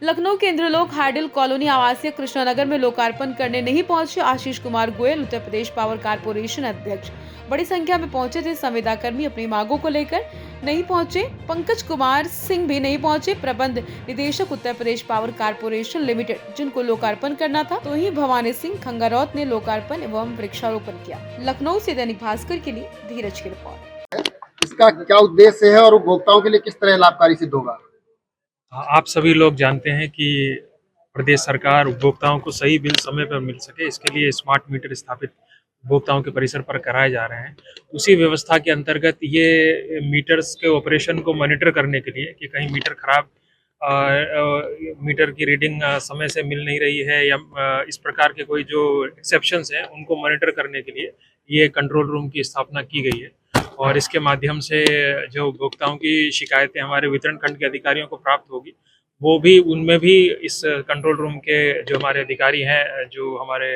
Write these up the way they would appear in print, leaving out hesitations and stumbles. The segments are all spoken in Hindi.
लखनऊ के इंद्रलोक हार्डिल कॉलोनी आवासीय कृष्णानगर में लोकार्पण करने नहीं पहुंचे आशीष कुमार गोयल, उत्तर प्रदेश पावर कारपोरेशन अध्यक्ष। बड़ी संख्या में पहुंचे थे संविदा कर्मी अपनी मांगों को लेकर नहीं पहुंचे। पंकज कुमार सिंह भी नहीं पहुंचे। प्रबंध निदेशक Uttar Pradesh power corporation limited, जिनको लोकार्पण करना था, तो ही भवानी सिंह खंगारौत ने लोकार्पण एवं वृक्षारोपण किया। लखनऊ से दैनिक भास्कर के लिए धीरज की रिपोर्ट। इसका क्या उद्देश्य है और उपभोक्ताओं के लिए किस तरह लाभकारी सिद्ध होगा? आप सभी लोग जानते हैं कि प्रदेश सरकार उपभोक्ताओं को सही बिल समय पर मिल सके, इसके लिए स्मार्ट मीटर स्थापित उपभोक्ताओं के परिसर पर कराए जा रहे हैं। उसी व्यवस्था के अंतर्गत ये मीटर्स के ऑपरेशन को मॉनिटर करने के लिए कि कहीं मीटर खराब, मीटर की रीडिंग समय से मिल नहीं रही है या इस प्रकार के कोई जो एक्सेप्शंस हैं उनको मॉनिटर करने के लिए ये कंट्रोल रूम की स्थापना की गई है। और इसके माध्यम से जो उपभोक्ताओं की शिकायतें हमारे वितरण खंड के अधिकारियों को प्राप्त होगी, वो भी उनमें भी इस कंट्रोल रूम के जो हमारे अधिकारी हैं, जो हमारे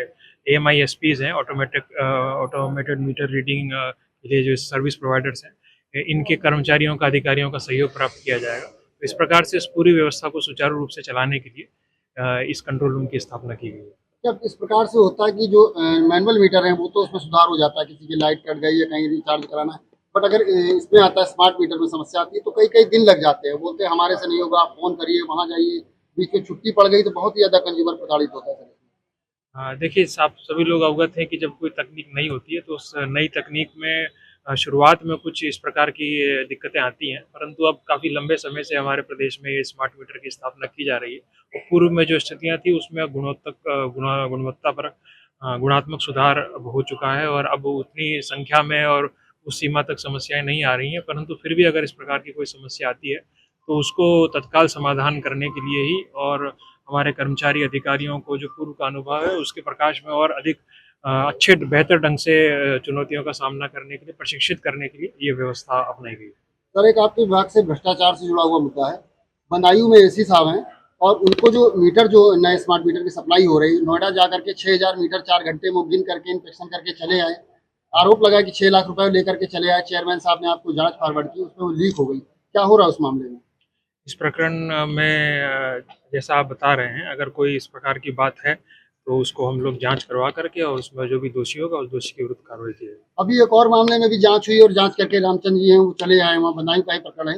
AMISPs हैं, ऑटोमेटेड मीटर रीडिंग के लिए जो सर्विस प्रोवाइडर्स हैं, इनके कर्मचारियों का, अधिकारियों का सहयोग प्राप्त किया जाएगा। तो इस प्रकार से इस पूरी व्यवस्था को सुचारू रूप से चलाने के लिए इस कंट्रोल रूम की स्थापना की गई है। जब इस प्रकार से होता है कि जो मैनुअल मीटर है वो तो उसमें सुधार हो जाता है, किसी की लाइट कट गई या कहीं रिचार्ज कराना है, बट अगर इसमें आता है स्मार्ट मीटर में समस्या आती है तो कई कई दिन लग जाते हैं। बोलते हैं हमारे से नहीं होगा, आप फोन करिए, वहाँ जाइए, बीच में छुट्टी पड़ गई तो बहुत ही ज्यादा कंज्यूमर प्रताड़ित होता है। हाँ, देखिए, आप सभी लोग अवगत हैं कि जब कोई तकनीक नई होती है तो उस नई तकनीक में शुरुआत में कुछ इस प्रकार की दिक्कतें आती हैं, परंतु अब काफ़ी लंबे समय से हमारे प्रदेश में ये स्मार्ट मीटर की स्थापना की जा रही है और पूर्व में जो स्थितियाँ थी उसमें गुणवत्ता पर गुणात्मक सुधार अब हो चुका है और अब उतनी संख्या में और उस सीमा तक समस्याएं नहीं आ रही हैं। परंतु फिर भी अगर इस प्रकार की कोई समस्या आती है तो उसको तत्काल समाधान करने के लिए ही और हमारे कर्मचारी अधिकारियों को जो पूर्व का अनुभव है उसके प्रकाश में और अधिक अच्छे बेहतर ढंग से चुनौतियों का सामना करने के लिए, प्रशिक्षित करने के लिए ये व्यवस्था अपनाई गई है। सर, एक आपके विभाग से भ्रष्टाचार से जुड़ा हुआ मुद्दा है। बदायूं में एसी साहब हैं और उनको जो मीटर, जो नए स्मार्ट मीटर की सप्लाई हो रही, नोएडा जाकर के 6000 मीटर 4 घंटे में गिन करके इंस्पेक्शन करके चले आए। आरोप लगा कि 6 लाख रुपए लेकर के चले आए। चेयरमैन साहब ने आपको जांच फॉरवर्ड की, उसमें वो लीक हो गई। क्या हो रहा है उस मामले में? इस प्रकरण में जैसा आप बता रहे हैं, अगर कोई इस प्रकार की बात है तो उसको हम लोग जांच करवा करके और उसमें जो भी दोषी होगा उस दोषी के विरुद्ध कार्रवाई की जाएगी। अभी एक और मामले में भी जांच हुई और जांच करके रामचंद्र जी हैं वो चले आए, वहाँ बदायूं का ही प्रकरण है।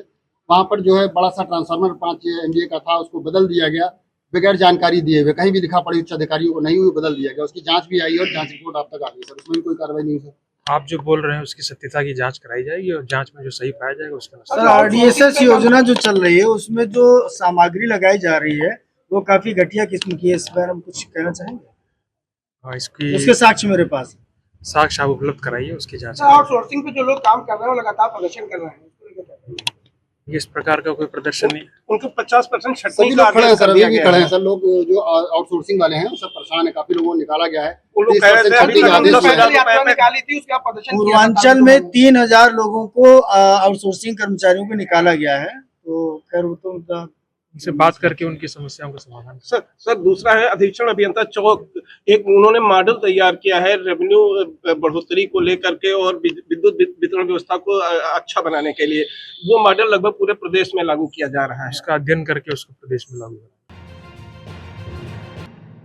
वहाँ पर जो है बड़ा सा ट्रांसफार्मर 5 MVA का था, उसको बदल दिया गया बगैर जानकारी दिए हुए। कहीं भी लिखा पड़ी उच्च अधिकारियों को नहीं हुई, बदल दिया गया। उसकी जांच भी आई और जांच रिपोर्ट आप तक आ गई। सर, उसमें भी कोई कार्रवाई नहीं हुई? आप जो बोल रहे हैं उसकी सत्यता की जांच कराई जाएगी और जांच में जो सही पाया जाएगा उसके अनुसार। सर, RDSS योजना जो चल रही है उसमें जो सामग्री लगाई जा रही है वो काफी घटिया किस्म की है। इस बारे में कुछ कहना चाहेंगे? इसकी उसके साक्ष्य मेरे पास है। साक्ष्य आप उपलब्ध कराइए, उसकी जांच। आउटसोर्सिंग पे जो लोग काम कर रहे हैं वो लगातार प्रदर्शन कर रहे हैं, इस प्रकार का कोई प्रदर्शन नहीं। उनको 50% सभी छटनी का लोग खड़े हैं आदेश सर, कर अभी दिया भी गया खड़े है। हैं सर। लोग जो आउटसोर्सिंग वाले हैं सब परेशान है, काफी लोगों को निकाला गया है। वो लोग 30% कह रहे थे अभी छटनी का तक आदेश हमने हुआ है। पैदल यात्रा निकाली थी, उसका प्रदर्शन किया था। पूर्वांचल में 3000 लोगों को आउटसोर्सिंग कर्मचारियों को निकाला गया है। तो खैर वो तो उनसे बात करके उनकी समस्याओं का समाधान। सर दूसरा है अधीक्षण अभियंता चौक, एक उन्होंने मॉडल तैयार किया है रेवेन्यू बढ़ोतरी को लेकर के और विद्युत वितरण व्यवस्था को अच्छा बनाने के लिए। वो मॉडल लगभग पूरे प्रदेश में लागू किया जा रहा है। इसका अध्ययन करके उसको प्रदेश में लागू